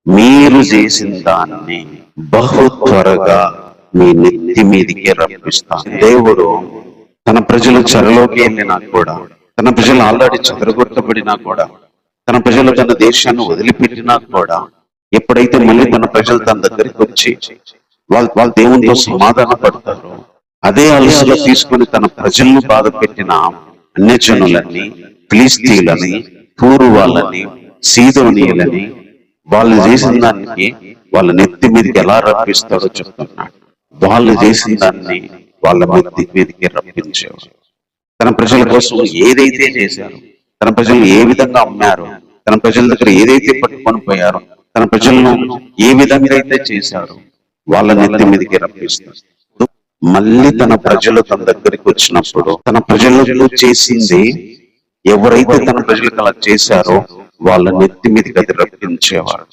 మీరు చేసిన దాన్ని బహు త్వరగా మీ నెత్తి మీదికి రప్పిస్తాను. దేవుడు తన ప్రజలు చెరలోకి వెళ్ళినా కూడా, తన ప్రజలు ఆల్రెడీ చెదరగొట్టబడినా కూడా, తన ప్రజలు తన దేశాన్ని వదిలిపెట్టినా కూడా, ఎప్పుడైతే మళ్ళీ తన ప్రజలు తన దగ్గరికి వచ్చి వాళ్ళ దేవునితో సమాధాన పడతారో, అదే అలసులో తీసుకొని తన ప్రజలను బాధ పెట్టిన అన్యజనులని, ఫిలిస్తీయులని, పూరు వాళ్ళని, సీదోనీయులని, వాళ్ళు చేసిన దానికి వాళ్ళ నెత్తి మీదకి ఎలా రప్పిస్తాడో చెప్తున్నాడు. వాళ్ళు చేసిన దాన్ని వాళ్ళ నెత్తి మీదకి రప్పించేవాడు. తన ప్రజల కోసం ఏదైతే చేశారో, తన ప్రజలు ఏ విధంగా అమ్మారో, తన ప్రజల దగ్గర ఏదైతే పట్టుకొని పోయారో, తన ప్రజలను ఏ విధంగా అయితే చేశారో వాళ్ళ నెత్తి మీదకి రప్పిస్తాడు. మళ్ళీ తన ప్రజలు తన దగ్గరికి వచ్చినప్పుడు తన ప్రజలకు చేసింది ఎవరైతే తన ప్రజలకు అలా చేశారో వాళ్ళ నెత్తి మీదకి అది రప్పించేవాడు.